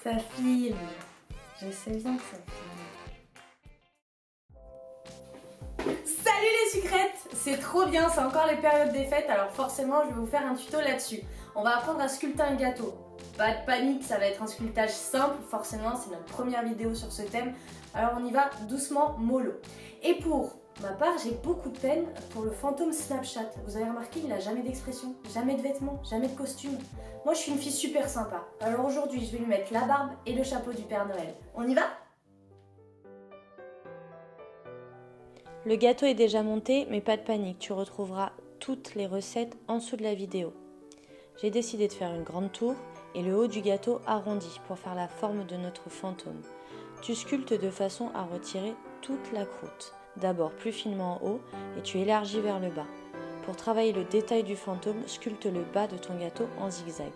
Ça filme. Je sais bien que ça filme. Salut les sucrètes! C'est trop bien, c'est encore les périodes des fêtes, alors forcément je vais vous faire un tuto là-dessus. On va apprendre à sculpter un gâteau. Pas de panique, ça va être un sculptage simple, forcément c'est notre première vidéo sur ce thème. Alors on y va doucement, mollo. Et pour ma part, j'ai beaucoup de peine pour le fantôme Snapchat. Vous avez remarqué, il n'a jamais d'expression, jamais de vêtements, jamais de costume. Moi je suis une fille super sympa. Alors aujourd'hui je vais lui mettre la barbe et le chapeau du Père Noël. On y va? Le gâteau est déjà monté, mais pas de panique, tu retrouveras toutes les recettes en dessous de la vidéo. J'ai décidé de faire une grande tour et le haut du gâteau arrondi pour faire la forme de notre fantôme. Tu sculptes de façon à retirer toute la croûte. D'abord plus finement en haut et tu élargis vers le bas. Pour travailler le détail du fantôme, sculpte le bas de ton gâteau en zigzag.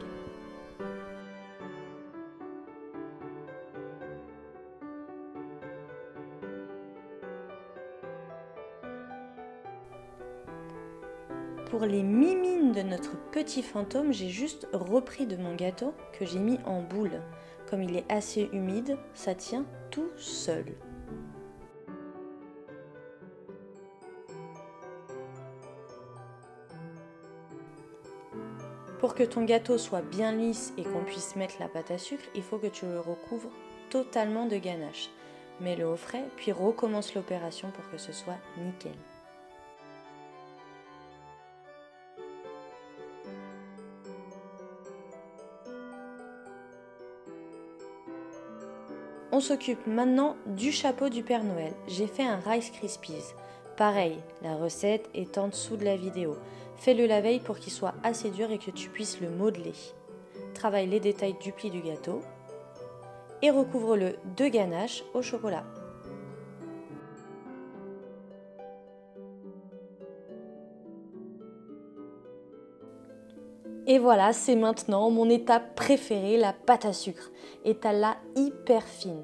Pour les mimines de notre petit fantôme, j'ai juste repris de mon gâteau que j'ai mis en boule. Comme il est assez humide, ça tient tout seul. Pour que ton gâteau soit bien lisse et qu'on puisse mettre la pâte à sucre, il faut que tu le recouvres totalement de ganache. Mets-le au frais, puis recommence l'opération pour que ce soit nickel. On s'occupe maintenant du chapeau du Père Noël. J'ai fait un Rice Krispies. Pareil, la recette est en dessous de la vidéo. Fais-le la veille pour qu'il soit assez dur et que tu puisses le modeler. Travaille les détails du pli du gâteau et recouvre-le de ganache au chocolat. Et voilà, c'est maintenant mon étape préférée, la pâte à sucre. Étale-la hyper fine.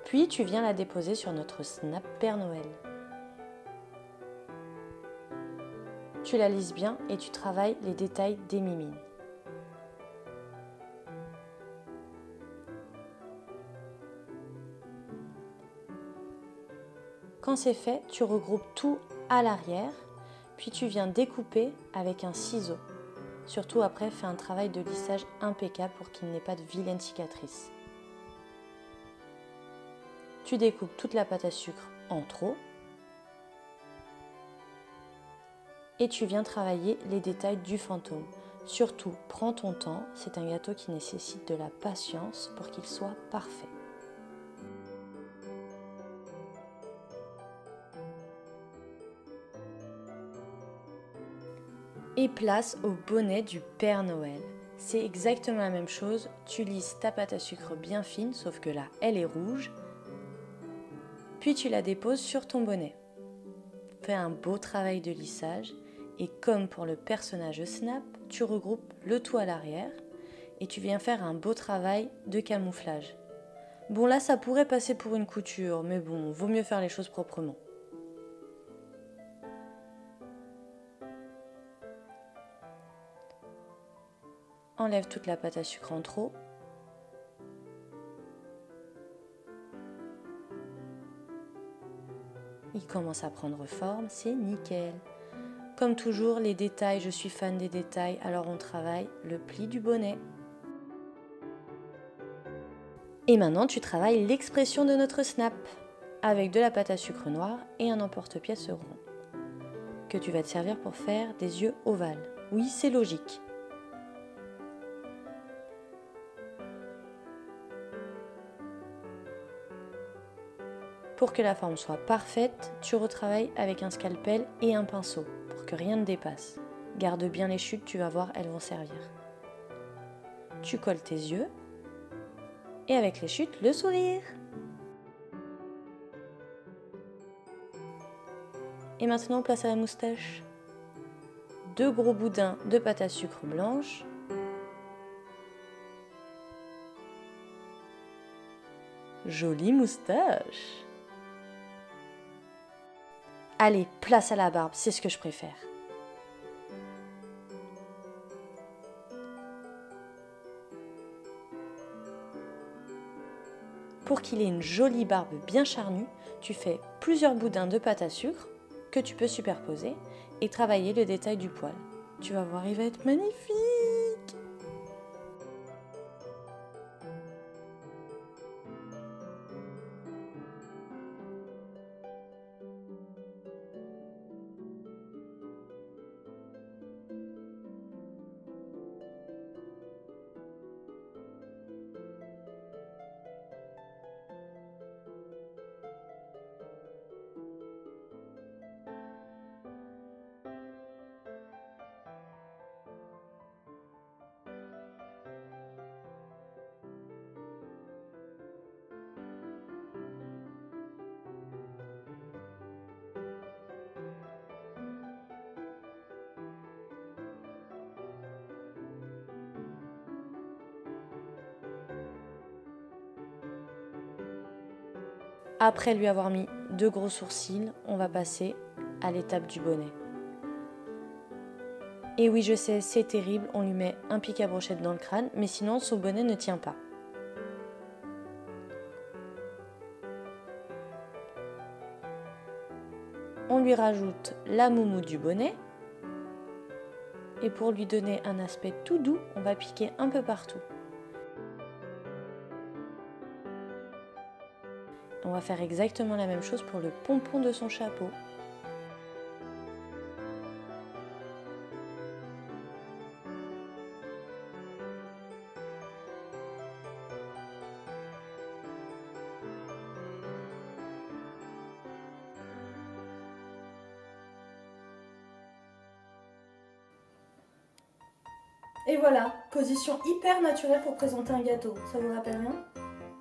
Puis tu viens la déposer sur notre Snap Père Noël. Tu la lisses bien et tu travailles les détails des mimines. Quand c'est fait, tu regroupes tout à l'arrière, puis tu viens découper avec un ciseau. Surtout après, fais un travail de lissage impeccable pour qu'il n'ait pas de vilaines cicatrices. Tu découpes toute la pâte à sucre en trop et tu viens travailler les détails du fantôme. Surtout, prends ton temps, c'est un gâteau qui nécessite de la patience pour qu'il soit parfait. Et place au bonnet du Père Noël. C'est exactement la même chose, tu lisses ta pâte à sucre bien fine, sauf que là, elle est rouge, puis tu la déposes sur ton bonnet. Fais un beau travail de lissage, et comme pour le personnage Snap, tu regroupes le tout à l'arrière, et tu viens faire un beau travail de camouflage. Bon là, ça pourrait passer pour une couture, mais bon, vaut mieux faire les choses proprement. Enlève toute la pâte à sucre en trop. Il commence à prendre forme, c'est nickel. Comme toujours, les détails, je suis fan des détails, alors on travaille le pli du bonnet. Et maintenant, tu travailles l'expression de notre Snap, avec de la pâte à sucre noire et un emporte-pièce rond, que tu vas te servir pour faire des yeux ovales. Oui, c'est logique. Pour que la forme soit parfaite, tu retravailles avec un scalpel et un pinceau pour que rien ne dépasse. Garde bien les chutes, tu vas voir, elles vont servir. Tu colles tes yeux et avec les chutes, le sourire. Et maintenant, place à la moustache. 2 gros boudins de pâte à sucre blanche. Jolie moustache. Allez, place à la barbe, c'est ce que je préfère. Pour qu'il ait une jolie barbe bien charnue, tu fais plusieurs boudins de pâte à sucre que tu peux superposer et travailler le détail du poil. Tu vas voir, il va être magnifique! Après lui avoir mis 2 gros sourcils, on va passer à l'étape du bonnet. Et oui, je sais, c'est terrible, on lui met un pic à brochette dans le crâne, mais sinon son bonnet ne tient pas. On lui rajoute la moumoute du bonnet. Et pour lui donner un aspect tout doux, on va piquer un peu partout. On va faire exactement la même chose pour le pompon de son chapeau. Et voilà, position hyper naturelle pour présenter un gâteau. Ça vous rappelle rien?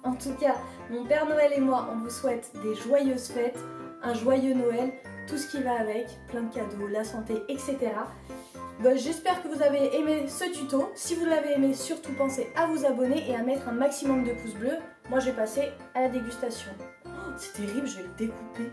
En tout cas, mon Père Noël et moi, on vous souhaite des joyeuses fêtes, un joyeux Noël, tout ce qui va avec, plein de cadeaux, la santé, etc. J'espère que vous avez aimé ce tuto. Si vous l'avez aimé, surtout pensez à vous abonner et à mettre un maximum de pouces bleus. Moi, je vais passer à la dégustation. Oh, c'est terrible, je vais le découper.